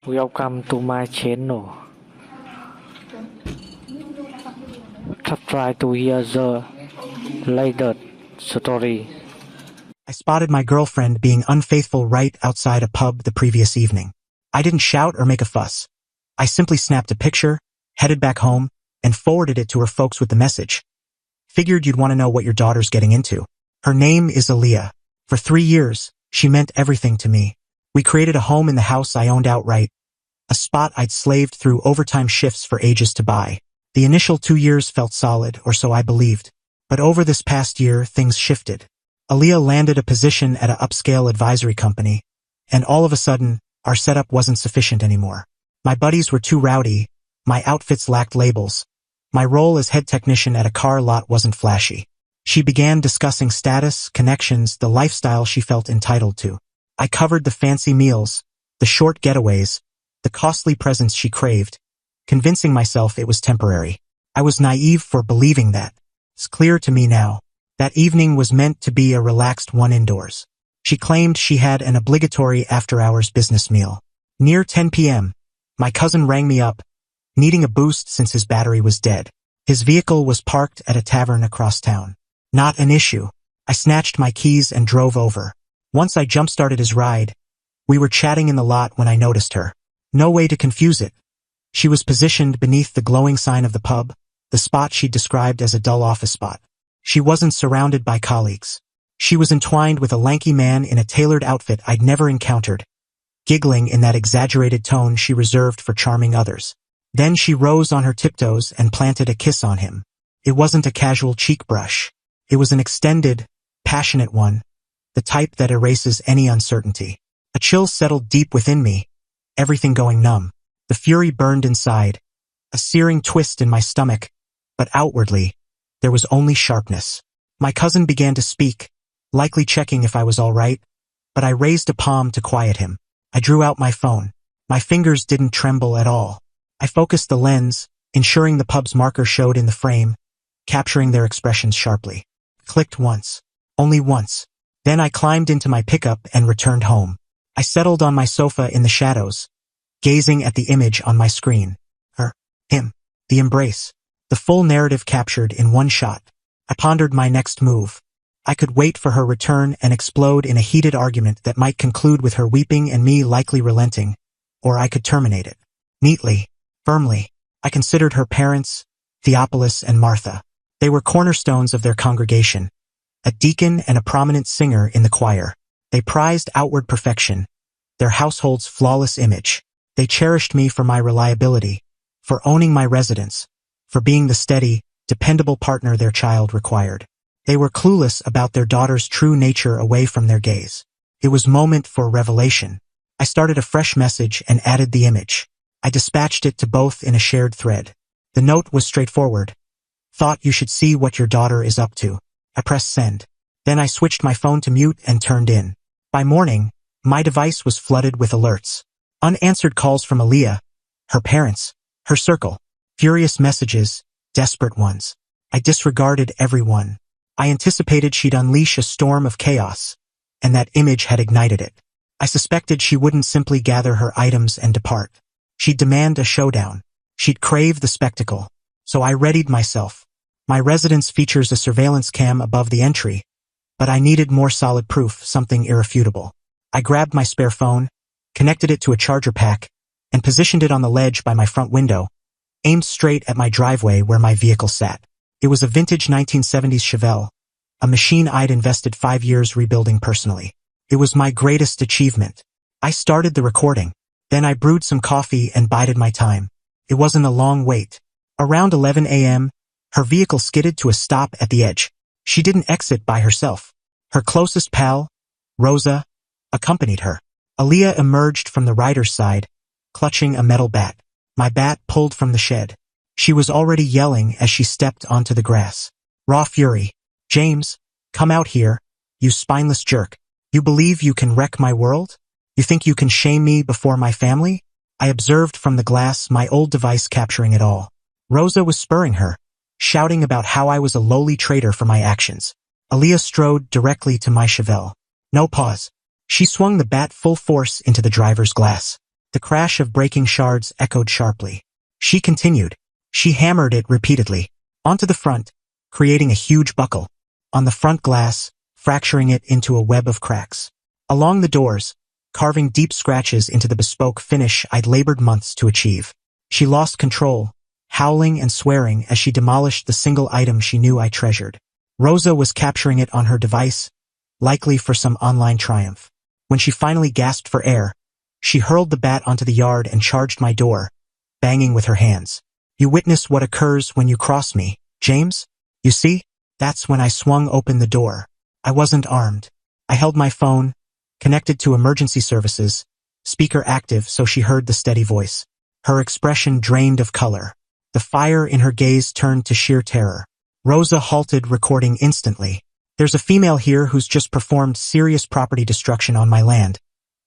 Welcome to my channel. Try to hear the latest story. I spotted my girlfriend being unfaithful right outside a pub the previous evening. I didn't shout or make a fuss. I simply snapped a picture, headed back home, and forwarded it to her folks with the message. Figured you'd want to know what your daughter's getting into. Her name is Aaliyah. For 3 years, she meant everything to me. We created a home in the house I owned outright, a spot I'd slaved through overtime shifts for ages to buy. The initial 2 years felt solid, or so I believed. But over this past year, things shifted. Aaliyah landed a position at an upscale advisory company, and all of a sudden, our setup wasn't sufficient anymore. My buddies were too rowdy, my outfits lacked labels. My role as head technician at a car lot wasn't flashy. She began discussing status, connections, the lifestyle she felt entitled to. I covered the fancy meals, the short getaways, the costly presents she craved, convincing myself it was temporary. I was naive for believing that. It's clear to me now. That evening was meant to be a relaxed one indoors. She claimed she had an obligatory after-hours business meal. Near 10 p.m., my cousin rang me up, needing a boost since his battery was dead. His vehicle was parked at a tavern across town. Not an issue. I snatched my keys and drove over. Once I jump-started his ride, we were chatting in the lot when I noticed her. No way to confuse it. She was positioned beneath the glowing sign of the pub, the spot she described as a dull office spot. She wasn't surrounded by colleagues. She was entwined with a lanky man in a tailored outfit I'd never encountered, giggling in that exaggerated tone she reserved for charming others. Then she rose on her tiptoes and planted a kiss on him. It wasn't a casual cheek brush. It was an extended, passionate one, the type that erases any uncertainty. A chill settled deep within me, everything going numb. The fury burned inside, a searing twist in my stomach, but outwardly, there was only sharpness. My cousin began to speak, likely checking if I was all right, but I raised a palm to quiet him. I drew out my phone. My fingers didn't tremble at all. I focused the lens, ensuring the pub's marker showed in the frame, capturing their expressions sharply. Clicked once. Only once. Then I climbed into my pickup and returned home. I settled on my sofa in the shadows, gazing at the image on my screen. Her, him, the embrace, the full narrative captured in one shot. I pondered my next move. I could wait for her return and explode in a heated argument that might conclude with her weeping and me likely relenting, or I could terminate it. Neatly, firmly. I considered her parents, Theophilus and Martha. They were cornerstones of their congregation, a deacon and a prominent singer in the choir. They prized outward perfection, their household's flawless image. They cherished me for my reliability, for owning my residence, for being the steady, dependable partner their child required. They were clueless about their daughter's true nature away from their gaze. It was moment for revelation. I started a fresh message and added the image. I dispatched it to both in a shared thread. The note was straightforward. Thought you should see what your daughter is up to. I pressed send. Then I switched my phone to mute and turned in. By morning, my device was flooded with alerts. Unanswered calls from Aaliyah, her parents, her circle, furious messages, desperate ones. I disregarded every one. I anticipated she'd unleash a storm of chaos, and that image had ignited it. I suspected she wouldn't simply gather her items and depart. She'd demand a showdown. She'd crave the spectacle. So I readied myself. My residence features a surveillance cam above the entry, but I needed more solid proof, something irrefutable. I grabbed my spare phone, connected it to a charger pack, and positioned it on the ledge by my front window, aimed straight at my driveway where my vehicle sat. It was a vintage 1970s Chevelle, a machine I'd invested 5 years rebuilding personally. It was my greatest achievement. I started the recording. Then I brewed some coffee and bided my time. It wasn't a long wait. Around 11 a.m., her vehicle skidded to a stop at the edge. She didn't exit by herself. Her closest pal, Rosa, accompanied her. Aaliyah emerged from the rider's side, clutching a metal bat. My bat pulled from the shed. She was already yelling as she stepped onto the grass. Raw fury. James, come out here, you spineless jerk. You believe you can wreck my world? You think you can shame me before my family? I observed from the glass, my old device capturing it all. Rosa was spurring her, shouting about how I was a lowly traitor for my actions. Aaliyah strode directly to my Chevelle. No pause. She swung the bat full force into the driver's glass. The crash of breaking shards echoed sharply. She continued. She hammered it repeatedly. Onto the front, creating a huge buckle. On the front glass, fracturing it into a web of cracks. Along the doors, carving deep scratches into the bespoke finish I'd labored months to achieve. She lost control, howling and swearing as she demolished the single item she knew I treasured. Rosa was capturing it on her device, likely for some online triumph. When she finally gasped for air, she hurled the bat onto the yard and charged my door, banging with her hands. You witness what occurs when you cross me, James? You see? That's when I swung open the door. I wasn't armed. I held my phone, connected to emergency services, speaker active so she heard the steady voice. Her expression drained of color. The fire in her gaze turned to sheer terror. Rosa halted, recording instantly. There's a female here who's just performed serious property destruction on my land.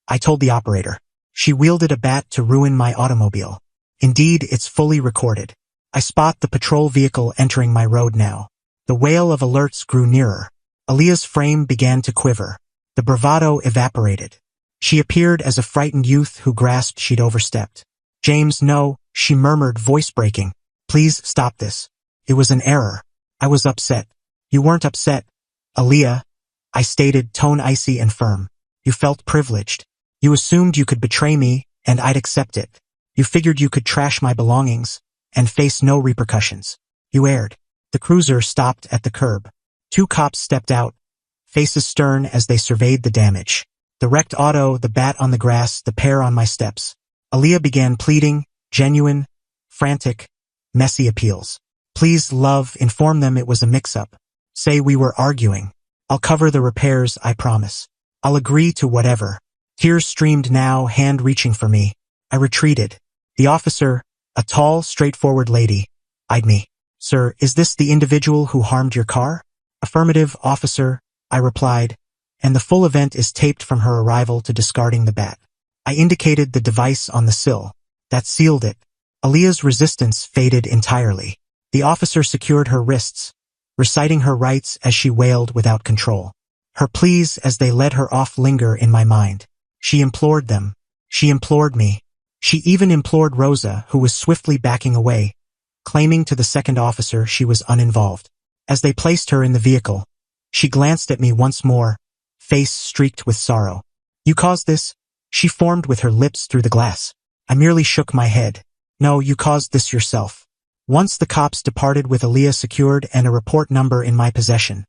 I told the operator. She wielded a bat to ruin my automobile. Indeed, it's fully recorded. I spot the patrol vehicle entering my road now. The wail of alerts grew nearer. Aaliyah's frame began to quiver. The bravado evaporated. She appeared as a frightened youth who grasped she'd overstepped. James, no, she murmured, voice breaking. Please stop this. It was an error. I was upset. You weren't upset, Aaliyah, I stated, tone icy and firm. You felt privileged. You assumed you could betray me, and I'd accept it. You figured you could trash my belongings, and face no repercussions. You erred. The cruiser stopped at the curb. 2 cops stepped out, faces stern as they surveyed the damage. The wrecked auto, the bat on the grass, the pair on my steps. Aaliyah began pleading, genuine, frantic, messy appeals. Please, love, inform them it was a mix-up. Say we were arguing. I'll cover the repairs, I promise. I'll agree to whatever. Tears streamed now, hand reaching for me. I retreated. The officer, a tall, straightforward lady, eyed me. Sir, is this the individual who harmed your car? Affirmative, officer, I replied, and the full event is taped from her arrival to discarding the bat. I indicated the device on the sill. That sealed it. Aaliyah's resistance faded entirely. The officer secured her wrists, reciting her rights as she wailed without control. Her pleas as they led her off linger in my mind. She implored them. She implored me. She even implored Rosa, who was swiftly backing away, claiming to the second officer she was uninvolved. As they placed her in the vehicle, she glanced at me once more, face streaked with sorrow. You caused this? She formed with her lips through the glass. I merely shook my head. No, you caused this yourself. Once the cops departed with Aaliyah secured and a report number in my possession,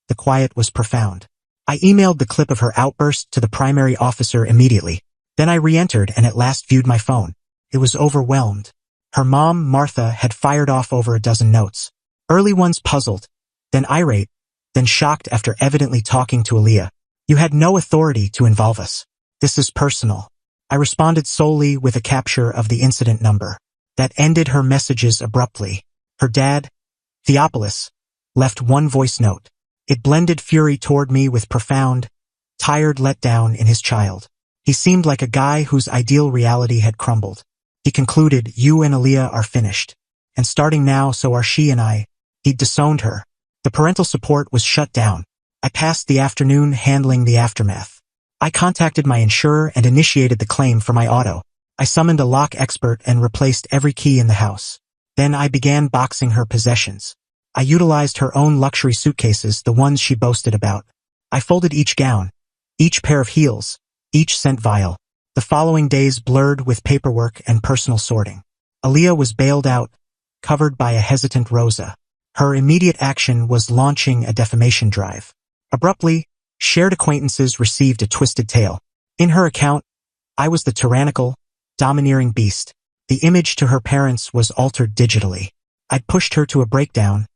the quiet was profound. I emailed the clip of her outburst to the primary officer immediately. Then I re-entered and at last viewed my phone. It was overwhelmed. Her mom, Martha, had fired off over a dozen notes. Early ones puzzled, then irate, then shocked after evidently talking to Aaliyah. You had no authority to involve us. This is personal. I responded solely with a capture of the incident number. That ended her messages abruptly. Her dad, Theopolis, left one voice note. It blended fury toward me with profound, tired letdown in his child. He seemed like a guy whose ideal reality had crumbled. He concluded, you and Aaliyah are finished. And starting now, so are she and I. He'd disowned her. The parental support was shut down. I passed the afternoon handling the aftermath. I contacted my insurer and initiated the claim for my auto. I summoned a lock expert and replaced every key in the house. Then I began boxing her possessions. I utilized her own luxury suitcases, the ones she boasted about. I folded each gown, each pair of heels, each scent vial. The following days blurred with paperwork and personal sorting. Aaliyah was bailed out, covered by a hesitant Rosa. Her immediate action was launching a defamation drive. Abruptly, shared acquaintances received a twisted tale. In her account, I was the tyrannical, domineering beast. The image to her parents was altered digitally. I'd pushed her to a breakdown,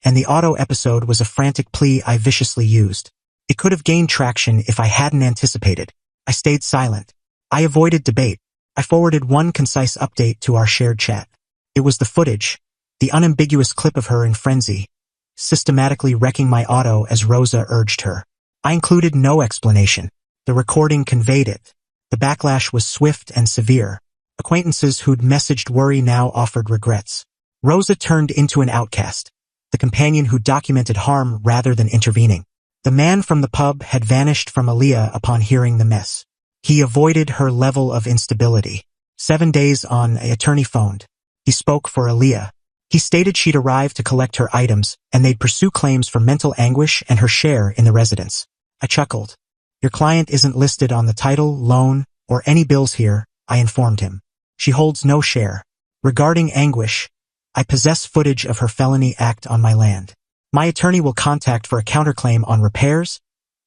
and the auto episode was a frantic plea I viciously used. It could have gained traction if I hadn't anticipated. I stayed silent. I avoided debate. I forwarded one concise update to our shared chat. It was the footage, the unambiguous clip of her in frenzy, systematically wrecking my auto as Rosa urged her. I included no explanation. The recording conveyed it. The backlash was swift and severe. Acquaintances who'd messaged worry now offered regrets. Rosa turned into an outcast, the companion who documented harm rather than intervening. The man from the pub had vanished from Aaliyah upon hearing the mess. He avoided her level of instability. 7 days on, an attorney phoned. He spoke for Aaliyah. He stated she'd arrived to collect her items and they'd pursue claims for mental anguish and her share in the residence. I chuckled. Your client isn't listed on the title, loan, or any bills here, I informed him. She holds no share. Regarding anguish, I possess footage of her felony act on my land. My attorney will contact for a counterclaim on repairs,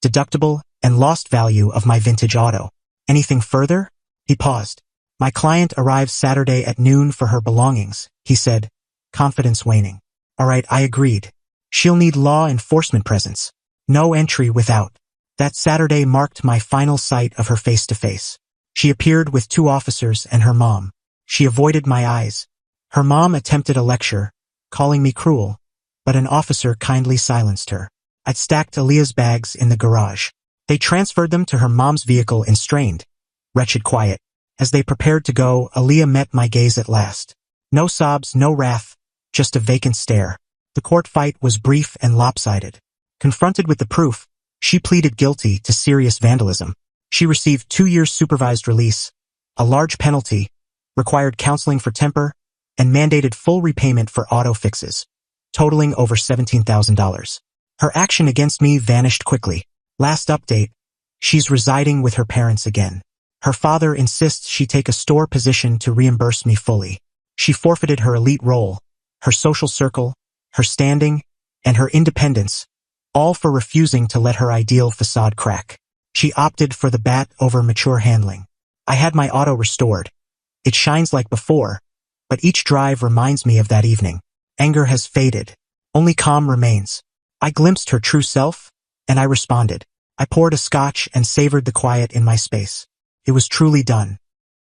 deductible, and lost value of my vintage auto. Anything further? He paused. My client arrives Saturday at noon for her belongings, he said, confidence waning. All right, I agreed. She'll need law enforcement presence. No entry without. That Saturday marked my final sight of her face-to-face. She appeared with 2 officers and her mom. She avoided my eyes. Her mom attempted a lecture, calling me cruel, but an officer kindly silenced her. I'd stacked Aaliyah's bags in the garage. They transferred them to her mom's vehicle in strained, wretched quiet. As they prepared to go, Aaliyah met my gaze at last. No sobs, no wrath, just a vacant stare. The court fight was brief and lopsided. Confronted with the proof, she pleaded guilty to serious vandalism. She received 2 years supervised release, a large penalty, required counseling for temper, and mandated full repayment for auto fixes, totaling over $17,000. Her action against me vanished quickly. Last update, she's residing with her parents again. Her father insists she take a store position to reimburse me fully. She forfeited her elite role, her social circle, her standing, and her independence, all for refusing to let her ideal facade crack. She opted for the bat over mature handling. I had my auto restored. It shines like before, but each drive reminds me of that evening. Anger has faded. Only calm remains. I glimpsed her true self, and I responded. I poured a scotch and savored the quiet in my space. It was truly done.